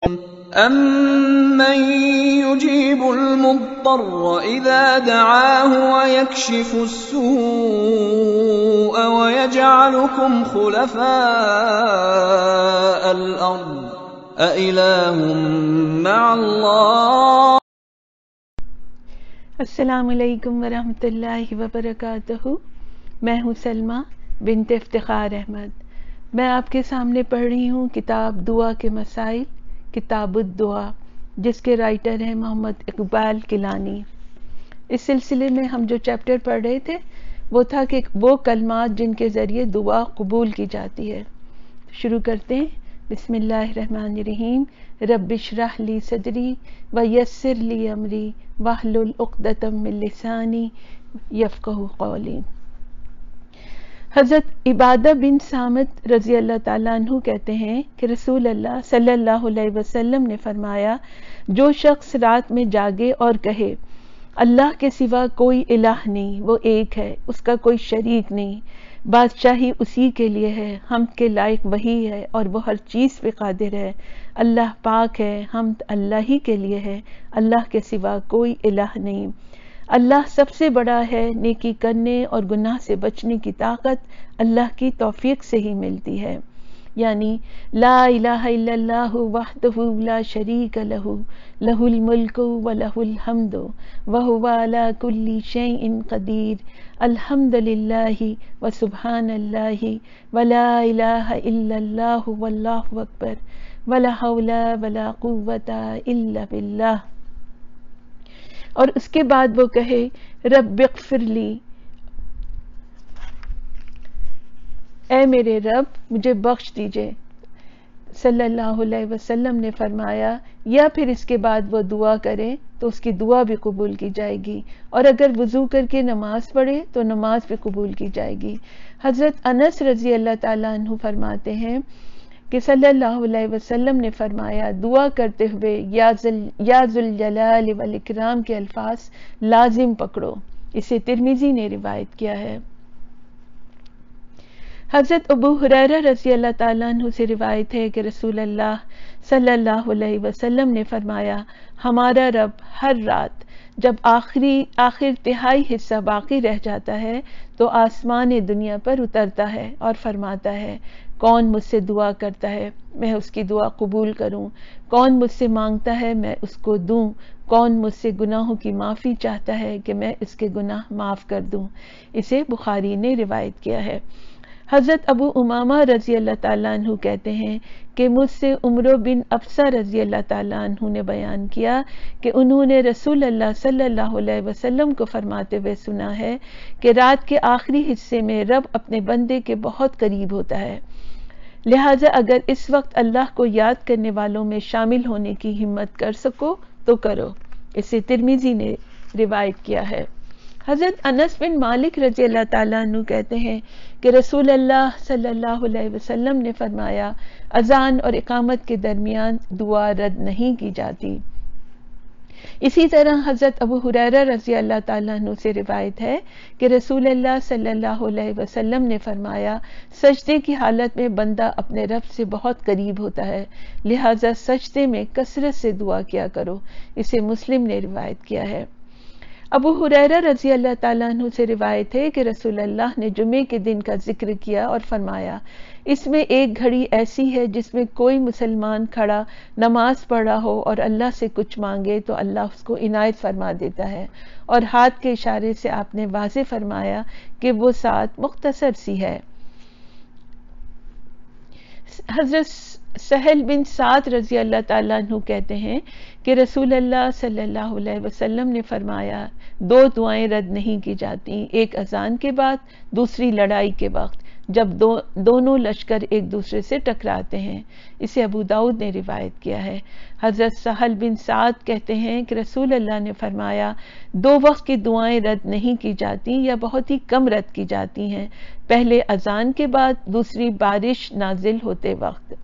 أَمَّن يُجِيبُ الْمُضْطَرَّ إِذَا دَعَاهُ وَيَكْشِفُ السُّوءَ وَيَجْعَلُكُمْ خُلَفَاءَ الْأَرْضِ أَإِلَٰهٌ مَّعَ اللَّهِ۔ السلام علیکم ورحمۃ اللہ وبرکاتہ۔ میں ہوں سلمہ بنت افتخار احمد۔ میں آپ کے سامنے پڑھ رہی ہوں کتاب دعا کے مسائل، کتاب الدعا، جس کے رائٹر ہیں محمد اقبال کیلانی۔ اس سلسلے میں ہم جو چیپٹر پڑھ رہے تھے وہ تھا کہ وہ کلمات جن کے ذریعے دعا قبول کی جاتی ہے۔ شروع کرتے ہیں۔ بسم اللہ الرحمن الرحیم۔ رب اشرح لی صدری ویسر لی امری واحلل عقدۃ من لسانی یفقہوا قولی۔ حضرت عبادہ بن صامت رضی اللہ تعالیٰ عنہ کہتے ہیں کہ رسول اللہ صلی اللہ علیہ وسلم نے فرمایا، جو شخص رات میں جاگے اور کہے اللہ کے سوا کوئی الہ نہیں، وہ ایک ہے، اس کا کوئی شریک نہیں، بادشاہی اسی کے لیے ہے، حمد کے لائق وہی ہے اور وہ ہر چیز پہ قادر ہے، اللہ پاک ہے، حمد اللہ ہی کے لیے ہے، اللہ کے سوا کوئی الہ نہیں، اللہ سب سے بڑا ہے، نیکی کرنے اور گناہ سے بچنے کی طاقت اللہ کی توفیق سے ہی ملتی ہے، یعنی لا الہ الا اللہ وحدہ لا شریک لہ، لہ الملک ولہ الحمد وہو علی کل شیء قدیر، الحمد للہ وسبحان اللہ ولا الہ الا اللہ واللہ اکبر ولا حول ولا قوۃ الا باللہ۔ اور اس کے بعد وہ کہے رب اغفر لی، اے میرے رب مجھے بخش دیجئے۔ صلی اللہ علیہ وسلم نے فرمایا، یا پھر اس کے بعد وہ دعا کرے تو اس کی دعا بھی قبول کی جائے گی، اور اگر وضو کر کے نماز پڑھے تو نماز بھی قبول کی جائے گی۔ حضرت انس رضی اللہ تعالیٰ عنہ فرماتے ہیں کہ صلی اللہ علیہ وسلم نے فرمایا، دعا کرتے ہوئے یا ذوالجلال والاکرام کے الفاظ لازم پکڑو۔ اسے ترمذی نے روایت کیا ہے۔ حضرت ابو ہریرہ رضی اللہ تعالیٰ عنہ سے روایت ہے کہ رسول اللہ صلی اللہ علیہ وسلم نے فرمایا، ہمارا رب ہر رات جب آخر تہائی حصہ باقی رہ جاتا ہے تو آسمان دنیا پر اترتا ہے اور فرماتا ہے، کون مجھ سے دعا کرتا ہے میں اس کی دعا قبول کروں، کون مجھ سے مانگتا ہے میں اس کو دوں، کون مجھ سے گناہوں کی معافی چاہتا ہے کہ میں اس کے گناہ معاف کر دوں۔ اسے بخاری نے روایت کیا ہے۔ حضرت ابو امامہ رضی اللہ تعالیٰ عنہ کہتے ہیں کہ مجھ سے عمرو بن ابسہ رضی اللہ تعالیٰ عنہ نے بیان کیا کہ انہوں نے رسول اللہ صلی اللہ علیہ وسلم کو فرماتے ہوئے سنا ہے کہ رات کے آخری حصے میں رب اپنے بندے کے بہت قریب ہوتا ہے، لہٰذا اگر اس وقت اللہ کو یاد کرنے والوں میں شامل ہونے کی ہمت کر سکو تو کرو۔ اسے ترمذی نے روایت کیا ہے۔ حضرت انس بن مالک رضی اللہ تعالیٰ عنہ کہتے ہیں کہ رسول اللہ صلی اللہ علیہ وسلم نے فرمایا، اذان اور اقامت کے درمیان دعا رد نہیں کی جاتی۔ اسی طرح حضرت ابو ہریرہ رضی اللہ تعالیٰ عنہ سے روایت ہے کہ رسول اللہ صلی اللہ علیہ وسلم نے فرمایا، سجدے کی حالت میں بندہ اپنے رب سے بہت قریب ہوتا ہے، لہٰذا سجدے میں کثرت سے دعا کیا کرو۔ اسے مسلم نے روایت کیا ہے۔ ابو ہریرہ رضی اللہ تعالیٰ عنہ سے روایت ہے کہ رسول اللہ نے جمعے کے دن کا ذکر کیا اور فرمایا، اس میں ایک گھڑی ایسی ہے جس میں کوئی مسلمان کھڑا نماز پڑھ رہا ہو اور اللہ سے کچھ مانگے تو اللہ اس کو عنایت فرما دیتا ہے، اور ہاتھ کے اشارے سے آپ نے واضح فرمایا کہ وہ ساعت مختصر سی ہے۔ حضرت سہل بن سعد رضی اللہ تعالیٰ عنہ کہتے ہیں کہ رسول اللہ صلی اللہ علیہ وسلم نے فرمایا، دو دعائیں رد نہیں کی جاتی، ایک اذان کے بعد، دوسری لڑائی کے وقت جب دونوں لشکر ایک دوسرے سے ٹکراتے ہیں۔ اسے ابو داؤد نے روایت کیا ہے۔ حضرت سہل بن سعد کہتے ہیں کہ رسول اللہ نے فرمایا، دو وقت کی دعائیں رد نہیں کی جاتی یا بہت ہی کم رد کی جاتی ہیں، پہلے اذان کے بعد، دوسری بارش نازل ہوتے وقت۔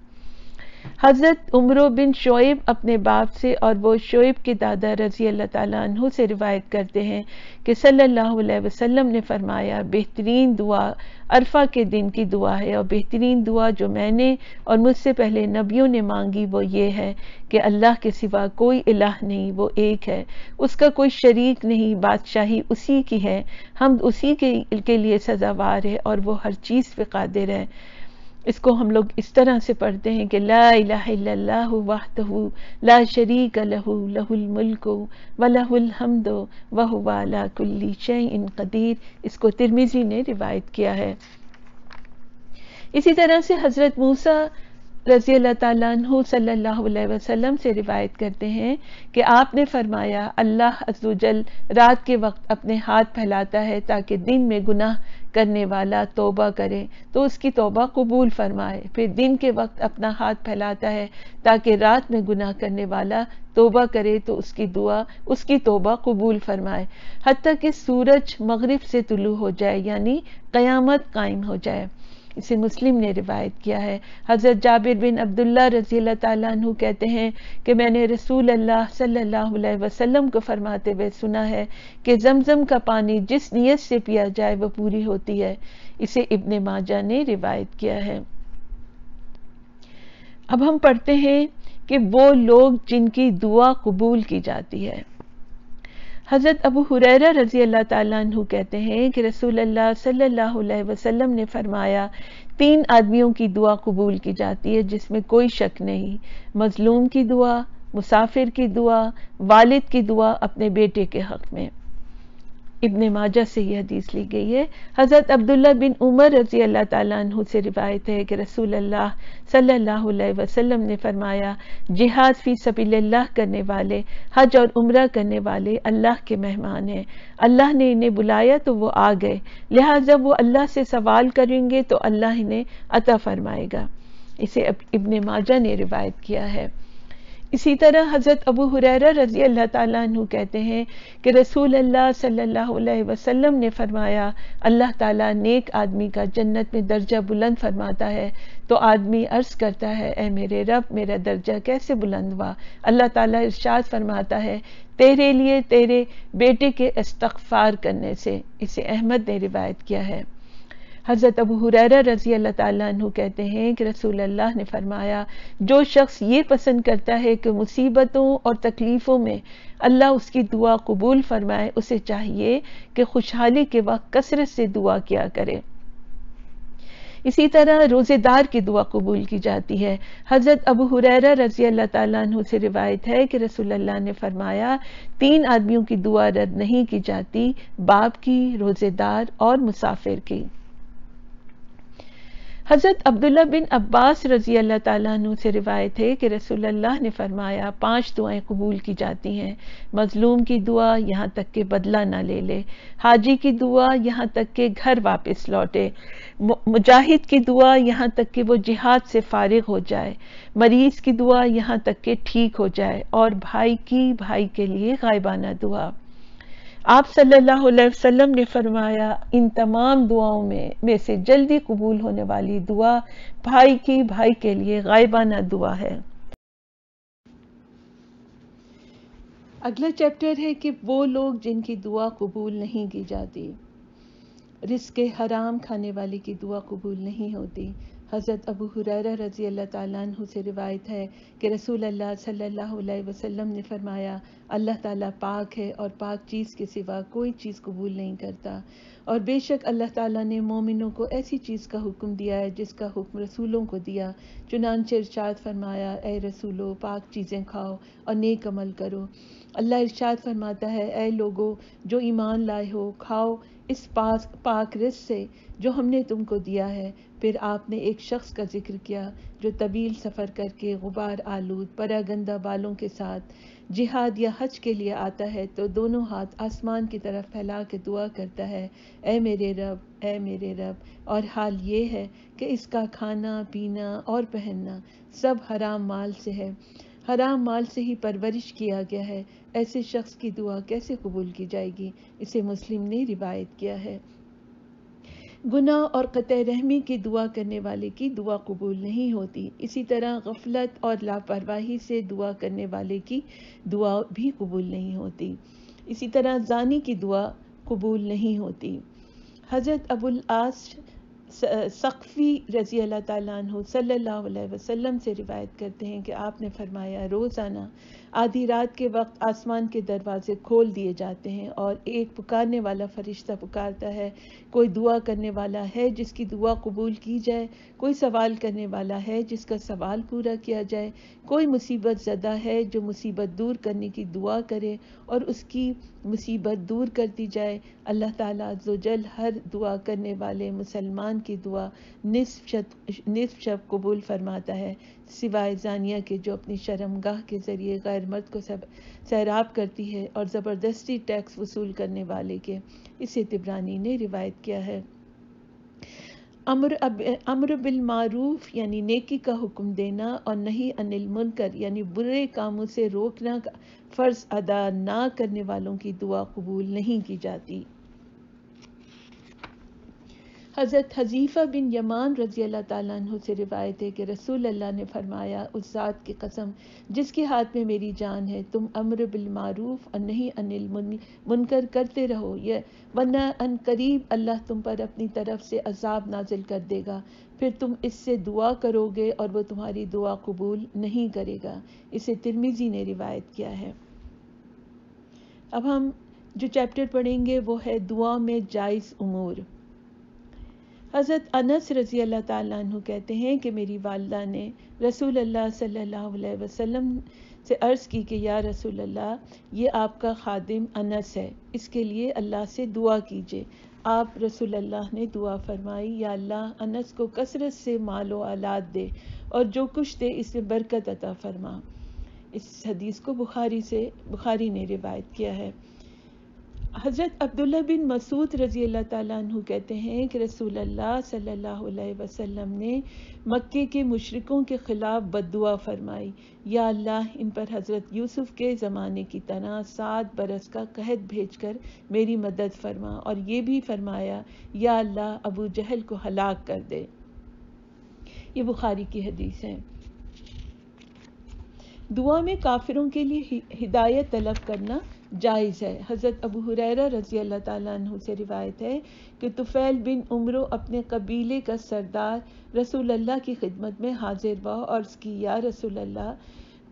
حضرت عمرو بن شعیب اپنے باپ سے اور وہ شعیب کے دادا رضی اللہ تعالیٰ عنہ سے روایت کرتے ہیں کہ صلی اللہ علیہ وسلم نے فرمایا بہترین دعا عرفہ کے دن کی دعا ہے، اور بہترین دعا جو میں نے اور مجھ سے پہلے نبیوں نے مانگی وہ یہ ہے کہ اللہ کے سوا کوئی الہ نہیں، وہ ایک ہے، اس کا کوئی شریک نہیں، بادشاہی اسی کی ہے، حمد اسی کے لیے سزاوار ہے، اور وہ ہر چیز پہ قادر ہے۔ اس کو ہم لوگ اس طرح سے پڑھتے ہیں کہ لا الہ الا اللہ وحدہ لا شریک لہ لہ الملک ولہ الحمد وہو علی کل شیء قدیر۔ اس کو ترمذی نے روایت کیا ہے۔ اسی طرح سے حضرت موسیٰ رضی اللہ تعالیٰ عنہ صلی اللہ علیہ وسلم سے روایت کرتے ہیں کہ آپ نے فرمایا اللہ عز و جل رات کے وقت اپنے ہاتھ پھیلاتا ہے تاکہ دن میں گناہ کرنے والا توبہ کرے تو اس کی توبہ قبول فرمائے، پھر دن کے وقت اپنا ہاتھ پھیلاتا ہے تاکہ رات میں گناہ کرنے والا توبہ کرے تو اس کی توبہ قبول فرمائے، حتیٰ کہ سورج مغرب سے طلوع ہو جائے، یعنی قیامت قائم ہو جائے۔ اسے مسلم نے روایت کیا ہے۔ حضرت جابر بن عبداللہ رضی اللہ تعالیٰ عنہ کہتے ہیں کہ میں نے رسول اللہ صلی اللہ علیہ وسلم کو فرماتے ہوئے سنا ہے کہ زمزم کا پانی جس نیت سے پیا جائے وہ پوری ہوتی ہے۔ اسے ابن ماجہ نے روایت کیا ہے۔ اب ہم پڑھتے ہیں کہ وہ لوگ جن کی دعا قبول کی جاتی ہے۔ حضرت ابو ہریرہ رضی اللہ تعالیٰ عنہ کہتے ہیں کہ رسول اللہ صلی اللہ علیہ وسلم نے فرمایا 3 آدمیوں کی دعا قبول کی جاتی ہے جس میں کوئی شک نہیں، مظلوم کی دعا، مسافر کی دعا، والد کی دعا اپنے بیٹے کے حق میں۔ ابن ماجہ سے یہ حدیث لی گئی ہے۔ حضرت عبداللہ بن عمر رضی اللہ تعالیٰ عنہ سے روایت ہے کہ رسول اللہ صلی اللہ علیہ وسلم نے فرمایا جہاد فی سبیل اللہ کرنے والے، حج اور عمرہ کرنے والے اللہ کے مہمان ہیں، اللہ نے انہیں بلایا تو وہ آ گئے، لہٰذا وہ اللہ سے سوال کریں گے تو اللہ انہیں عطا فرمائے گا۔ اسے ابن ماجہ نے روایت کیا ہے۔ اسی طرح حضرت ابو ہریرہ رضی اللہ تعالیٰ عنہ کہتے ہیں کہ رسول اللہ صلی اللہ علیہ وسلم نے فرمایا اللہ تعالیٰ نیک آدمی کا جنت میں درجہ بلند فرماتا ہے تو آدمی عرض کرتا ہے اے میرے رب میرا درجہ کیسے بلند ہوا؟ اللہ تعالیٰ ارشاد فرماتا ہے تیرے لیے تیرے بیٹے کے استغفار کرنے سے۔ اسے احمد نے روایت کیا ہے۔ حضرت ابو ہریرہ رضی اللہ تعالیٰ عنہ کہتے ہیں کہ رسول اللہ نے فرمایا جو شخص یہ پسند کرتا ہے کہ مصیبتوں اور تکلیفوں میں اللہ اس کی دعا قبول فرمائے اسے چاہیے کہ خوشحالی کے وقت کثرت سے دعا کیا کرے۔ اسی طرح روزے دار کی دعا قبول کی جاتی ہے۔ حضرت ابو ہریرہ رضی اللہ تعالیٰ عنہ سے روایت ہے کہ رسول اللہ نے فرمایا 3 آدمیوں کی دعا رد نہیں کی جاتی، باپ کی، روزے دار اور مسافر کی۔ حضرت عبداللہ بن عباس رضی اللہ تعالیٰ عنہ سے روایت ہے کہ رسول اللہ نے فرمایا 5 دعائیں قبول کی جاتی ہیں، مظلوم کی دعا یہاں تک کہ بدلہ نہ لے لے، حاجی کی دعا یہاں تک کہ گھر واپس لوٹے، مجاہد کی دعا یہاں تک کہ وہ جہاد سے فارغ ہو جائے، مریض کی دعا یہاں تک کہ ٹھیک ہو جائے، اور بھائی کی بھائی کے لیے غائبانہ دعا۔ آپ صلی اللہ علیہ وسلم نے فرمایا ان تمام دعاؤں میں سے جلدی قبول ہونے والی دعا بھائی کی بھائی کے لیے غائبانہ دعا ہے۔ اگلا چیپٹر ہے کہ وہ لوگ جن کی دعا قبول نہیں کی جاتی۔ رزق حرام کھانے والے کی دعا قبول نہیں ہوتی۔ حضرت ابو ہریرہ رضی اللہ تعالیٰ عنہ سے روایت ہے کہ رسول اللہ صلی اللہ علیہ وسلم نے فرمایا اللہ تعالیٰ پاک ہے اور پاک چیز کے سوا کوئی چیز قبول نہیں کرتا، اور بے شک اللہ تعالیٰ نے مومنوں کو ایسی چیز کا حکم دیا ہے جس کا حکم رسولوں کو دیا، چنانچہ ارشاد فرمایا اے رسولو پاک چیزیں کھاؤ اور نیک عمل کرو۔ اللہ ارشاد فرماتا ہے اے لوگو جو ایمان لائے ہو کھاؤ اس پاک رزق سے جو ہم نے تم کو دیا ہے۔ پھر آپ نے ایک شخص کا ذکر کیا جو طویل سفر کر کے غبار آلود پراگندہ بالوں کے ساتھ جہاد یا حج کے لیے آتا ہے تو دونوں ہاتھ آسمان کی طرف پھیلا کے دعا کرتا ہے اے میرے رب اے میرے رب، اور حال یہ ہے کہ اس کا کھانا پینا اور پہننا سب حرام مال سے ہے، حرام مال سے ہی پرورش کیا گیا ہے، ایسے شخص کی دعا کیسے قبول کی جائے گی؟ اسے مسلم نے روایت کیا ہے۔ گناہ اور قطع رحمی کی دعا کرنے والے کی دعا قبول نہیں ہوتی. اسی طرح غفلت اور لاپرواہی سے دعا کرنے والے کی دعا بھی قبول نہیں ہوتی. اسی طرح زانی کی دعا قبول نہیں ہوتی. حضرت ابو العاص ثقفی رضی اللہ تعالیٰ عنہ صلی اللہ علیہ وسلم سے روایت کرتے ہیں کہ آپ نے فرمایا روزانہ آدھی رات کے وقت آسمان کے دروازے کھول دیے جاتے ہیں اور ایک پکارنے والا فرشتہ پکارتا ہے، کوئی دعا کرنے والا ہے جس کی دعا قبول کی جائے، کوئی سوال کرنے والا ہے جس کا سوال پورا کیا جائے، کوئی مصیبت زدہ ہے جو مصیبت دور کرنے کی دعا کرے اور اس کی مصیبت دور کر دی جائے. اللہ تعالیٰ عز و جل ہر دعا کرنے والے مسلمان کی دعا نصف شب قبول فرماتا ہے، سوائے زانیہ کے جو اپنی شرمگاہ کے ذریعے غیر مرد کو سیراب کرتی ہے اور زبردستی ٹیکس وصول کرنے والے کے. اسے طبرانی نے روایت کیا ہے. امر بالمعروف یعنی نیکی کا حکم دینا اور نہی عن المنکر یعنی برے کاموں سے روکنا کا فرض ادا نہ کرنے والوں کی دعا قبول نہیں کی جاتی. حضرت حذیفہ بن یمان رضی اللہ تعالیٰ عنہ سے روایت ہے کہ رسول اللہ نے فرمایا، اس ذات کی قسم جس کے ہاتھ میں میری جان ہے، تم امر بالمعروف اور نہی عن المنکر کرتے رہو، ورنہ ان قریب اللہ تم پر اپنی طرف سے عذاب نازل کر دے گا، پھر تم اس سے دعا کرو گے اور وہ تمہاری دعا قبول نہیں کرے گا. اسے ترمذی نے روایت کیا ہے. اب ہم جو چیپٹر پڑھیں گے وہ ہے دعا میں جائز امور. حضرت انس رضی اللہ تعالیٰ عنہ کہتے ہیں کہ میری والدہ نے رسول اللہ صلی اللہ علیہ وسلم سے عرض کی کہ یا رسول اللہ، یہ آپ کا خادم انس ہے، اس کے لیے اللہ سے دعا کیجیے. آپ رسول اللہ نے دعا فرمائی، یا اللہ انس کو کثرت سے مال و اولاد دے اور جو کچھ دے اس میں برکت عطا فرما. اس حدیث کو بخاری نے روایت کیا ہے. حضرت عبداللہ بن مسعود رضی اللہ تعالیٰ عنہ کہتے ہیں کہ رسول اللہ صلی اللہ علیہ وسلم نے مکے کے مشرکوں کے خلاف بد دعا فرمائی، یا اللہ ان پر حضرت یوسف کے زمانے کی طرح 7 برس کا قحط بھیج کر میری مدد فرما، اور یہ بھی فرمایا یا اللہ ابو جہل کو ہلاک کر دے. یہ بخاری کی حدیث ہے. دعا میں کافروں کے لیے ہدایت طلب کرنا جائز ہے. حضرت ابو ہریرہ رضی اللہ تعالیٰ عنہ سے روایت ہے کہ طفیل بن عمرو اپنے قبیلے کا سردار رسول اللہ کی خدمت میں حاضر ہوا اور عرض کی، یا رسول اللہ،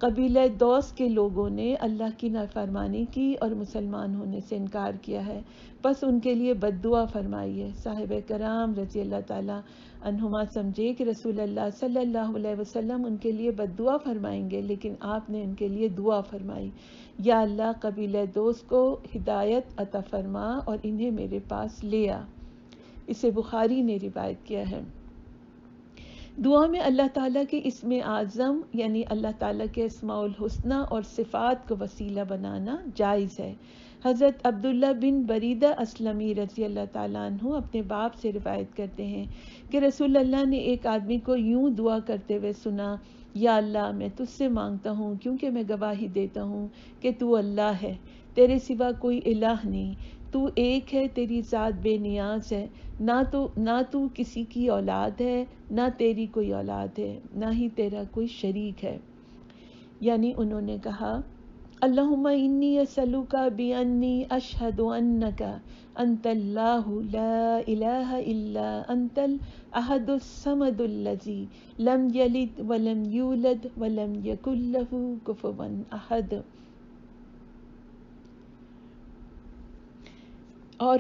قبیلہ دوس کے لوگوں نے اللہ کی نافرمانی کی اور مسلمان ہونے سے انکار کیا ہے، بس ان کے لیے بد دعا فرمائیے. صاحب کرام رضی اللہ تعالیٰ عنہما سمجھے کہ رسول اللہ صلی اللہ علیہ وسلم ان کے لیے بد دعا فرمائیں گے، لیکن آپ نے ان کے لیے دعا فرمائی، یا اللہ قبیلہ دوس کو ہدایت عطا فرما اور انہیں میرے پاس لے آ. اسے بخاری نے روایت کیا ہے. دعا میں اللہ تعالیٰ کے اسم اعظم یعنی اللہ تعالیٰ کے اسماء الحسنی اور صفات کو وسیلہ بنانا جائز ہے. حضرت عبداللہ بن بریدہ اسلمی رضی اللہ تعالیٰ عنہ اپنے باپ سے روایت کرتے ہیں کہ رسول اللہ نے ایک آدمی کو یوں دعا کرتے ہوئے سنا، یا اللہ میں تجھ سے مانگتا ہوں کیونکہ میں گواہی دیتا ہوں کہ تو اللہ ہے، تیرے سوا کوئی الہ نہیں، تو ایک ہے، تیری ذات بے نیاز ہے، نہ تو کسی کی اولاد ہے، نہ تیری کوئی اولاد ہے، نہ ہی تیرا کوئی شریک ہے. یعنی انہوں نے کہا، اللہم انی اسألک بانی اشہد انک انت اللہ لا الہ الا انت الاحد الصمد الذی لم یلد ولم یولد ولم یکن لہ کفوا احد. اور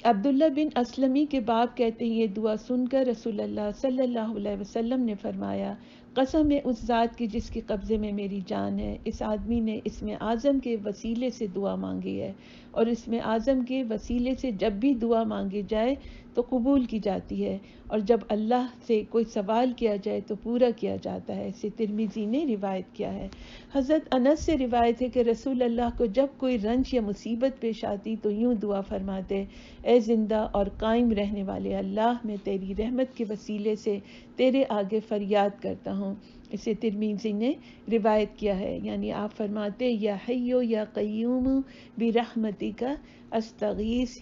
عبداللہ بن اسلمی کے باپ کہتے ہیں، یہ دعا سن کر رسول اللہ صلی اللہ علیہ وسلم نے فرمایا، قسم ہے اس ذات کی جس کے قبضے میں میری جان ہے، اس آدمی نے اسم اعظم کے وسیلے سے دعا مانگی ہے، اور اسم اعظم کے وسیلے سے جب بھی دعا مانگی جائے تو قبول کی جاتی ہے، اور جب اللہ سے کوئی سوال کیا جائے تو پورا کیا جاتا ہے. اسے ترمذی نے روایت کیا ہے. حضرت انس سے روایت ہے کہ رسول اللہ کو جب کوئی رنج یا مصیبت پیش آتی تو یوں دعا فرماتے، اے زندہ اور قائم رہنے والے اللہ، میں تیری رحمت کے وسیلے سے تیرے آگے فریاد کرتا ہوں. اسے ترمذی نے روایت کیا ہے. یعنی آپ فرماتے، یا حیو یا قیوم برحمتک استغیث.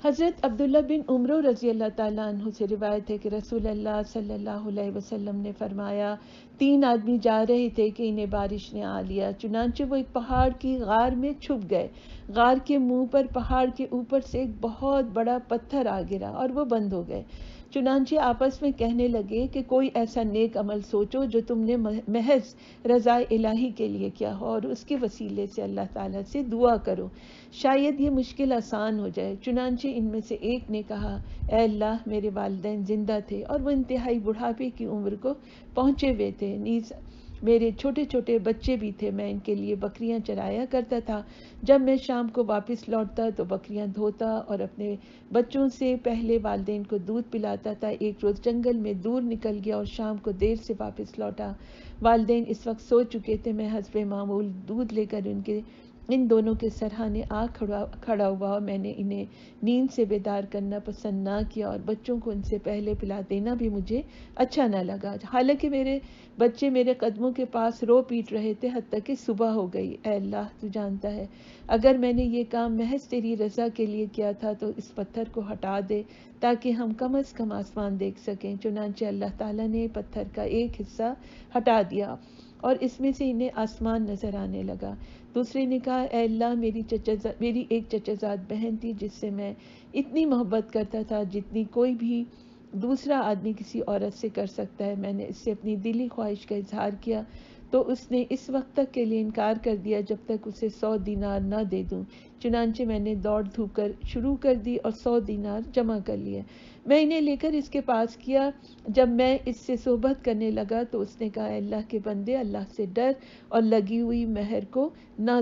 حضرت عبداللہ بن عمرو رضی اللہ تعالیٰ عنہ سے روایت ہے کہ رسول اللہ صلی اللہ علیہ وسلم نے فرمایا 3 آدمی جا رہے تھے کہ انہیں بارش نے آ لیا، چنانچہ وہ ایک پہاڑ کی غار میں چھپ گئے۔ غار کے منہ پر پہاڑ کے اوپر سے ایک بہت بڑا پتھر آ گرا اور وہ بند ہو گئے۔ چنانچہ آپس میں کہنے لگے کہ کوئی ایسا نیک عمل سوچو جو تم نے محض رضا الہی کے لیے کیا ہو اور اس کے وسیلے سے اللہ تعالیٰ سے دعا کرو، شاید یہ مشکل آسان ہو جائے۔ چنانچہ ان میں سے ایک نے کہا، اے اللہ، میرے والدین زندہ تھے اور وہ انتہائی بڑھاپے کی عمر کو پہنچے ہوئے تھے، نیز میرے چھوٹے چھوٹے بچے بھی تھے، میں ان کے لیے بکریاں چرایا کرتا تھا۔ جب میں شام کو واپس لوٹتا تو بکریاں دھوتا اور اپنے بچوں سے پہلے والدین کو دودھ پلاتا تھا۔ ایک روز جنگل میں دور نکل گیا اور شام کو دیر سے واپس لوٹا۔ والدین اس وقت سو چکے تھے، میں حسب معمول دودھ لے کر ان دونوں کے سرہانے آ کھڑا ہوا۔ میں نے انہیں نیند سے بیدار کرنا پسند نہ کیا اور بچوں کو ان سے پہلے پلا دینا بھی مجھے اچھا نہ لگا، حالانکہ میرے بچے میرے قدموں کے پاس رو پیٹ رہے تھے حتیٰ کہ صبح ہو گئی۔ اے اللہ، تو جانتا ہے اگر میں نے یہ کام محض تیری رضا کے لیے کیا تھا تو اس پتھر کو ہٹا دے تاکہ ہم کم از کم آسمان دیکھ سکیں۔ چنانچہ اللہ تعالیٰ نے پتھر کا ایک حصہ ہٹا دیا اور اس میں سے انہیں آسمان نظر آنے لگا۔ دوسرے نے کہا، اے اللہ، میری ایک چچا زاد بہن تھی جس سے میں اتنی محبت کرتا تھا جتنی کوئی بھی دوسرا آدمی کسی عورت سے کر سکتا ہے۔ میں نے اس سے اپنی دلی خواہش کا اظہار کیا تو اس نے اس وقت تک کے لیے انکار کر دیا جب تک اسے 100 دینار نہ دے دوں۔ چنانچہ میں نے دوڑ دھوپ کر شروع کر دی اور 100 دینار جمع کر لیے۔ میں انہیں لے کر اس کے پاس کیا۔ جب میں اس سے صحبت کرنے لگا تو اس نے کہا، اے اللہ کے بندے، اللہ سے ڈر اور لگی ہوئی مہر کو نہ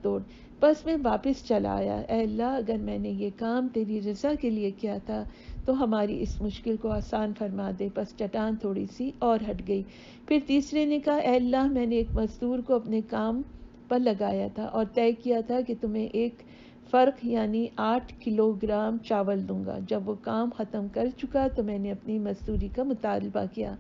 توڑ۔ بس میں واپس چلا آیا۔ اے اللہ، اگر میں نے یہ کام تیری رضا کے لیے کیا تھا تو ہماری اس مشکل کو آسان فرما دے۔ بس چٹان تھوڑی سی اور ہٹ گئی۔ پھر تیسرے نے کہا، اے اللہ، میں نے ایک مزدور کو اپنے کام پر لگایا تھا اور طے کیا تھا کہ تمہیں ایک فرق یعنی 8 کلوگرام چاول دوں گا۔ جب وہ کام ختم کر چکا تو میں نے اپنی مزدوری کا مطالبہ کیا۔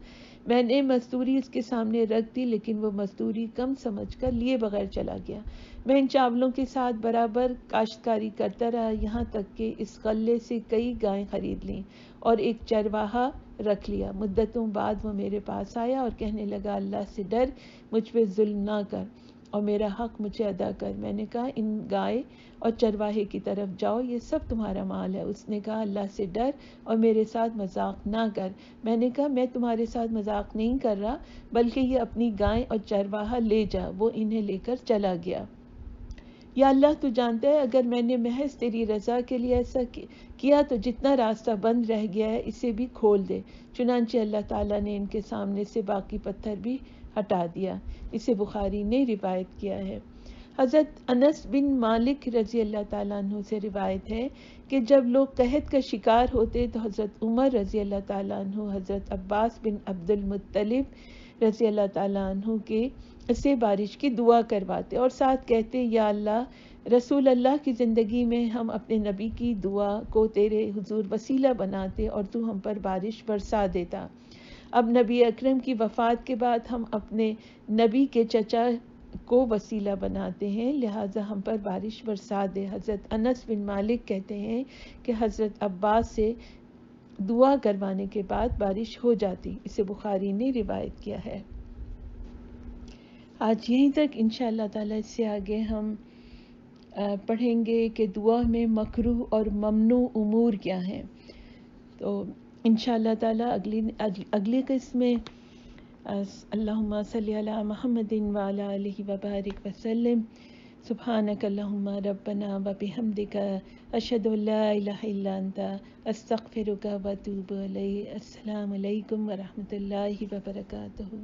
میں نے مزدوری اس کے سامنے رکھ دی لیکن وہ مزدوری کم سمجھ کر لیے بغیر چلا گیا۔ میں ان چاولوں کے ساتھ برابر کاشتکاری کرتا رہا یہاں تک کہ اس غلے سے کئی گائیں خرید لیں اور ایک چرواہا رکھ لیا۔ مدتوں بعد وہ میرے پاس آیا اور کہنے لگا، اللہ سے ڈر، مجھ پہ ظلم نہ کر اور میرا حق مجھے ادا کر۔ میں نے کہا، ان گائے اور چرواہے کی طرف جاؤ، یہ سب تمہارا مال ہے۔ اس نے کہا، اللہ سے ڈر اور میرے ساتھ مذاق نہ کر۔ میں نے کہا، میں تمہارے ساتھ مذاق نہیں کر رہا، بلکہ یہ اپنی گائے اور چرواہا لے جا۔ وہ انہیں لے کر چلا گیا۔ یا اللہ، تو جانتا ہے اگر میں نے محض تیری رضا کے لیے ایسا کیا تو جتنا راستہ بند رہ گیا ہے اسے بھی کھول دے۔ چنانچہ اللہ تعالیٰ نے ان کے سامنے سے باقی پتھر بھی ہٹا دیا۔ اسے بخاری نے روایت کیا ہے۔ حضرت انس بن مالک رضی اللہ تعالیٰ عنہ سے روایت ہے کہ جب لوگ قحط کا شکار ہوتے تو حضرت عمر رضی اللہ تعالیٰ عنہ حضرت عباس بن عبد المطلب رضی اللہ تعالیٰ عنہ کے سے بارش کی دعا کرواتے اور ساتھ کہتے، یا اللہ، رسول اللہ کی زندگی میں ہم اپنے نبی کی دعا کو تیرے حضور وسیلہ بناتے اور تو ہم پر بارش برسا دیتا۔ اب نبی اکرم کی وفات کے بعد ہم اپنے نبی کے چچا کو وسیلہ بناتے ہیں، لہٰذا ہم پر بارش برسا دے۔ حضرت انس بن مالک کہتے ہیں کہ حضرت عباس سے دعا کروانے کے بعد بارش ہو جاتی۔ اسے بخاری نے روایت کیا ہے۔ آج یہیں تک، انشاءاللہ تعالیٰ اس سے آگے ہم پڑھیں گے کہ دعا میں مکروہ اور ممنوع امور کیا ہیں۔ تو انشاءاللہ تعالیٰ اگلی قسم میں اللہم صلی علی محمد وعلی آلہ وبارک وسلم۔ سبحانک اللہم ربنا وبحمدک، اشہد ان لا الہ الا انت، استغفرک واتوب الیک۔ السلام علیکم ورحمۃ اللہ وبرکاتہ۔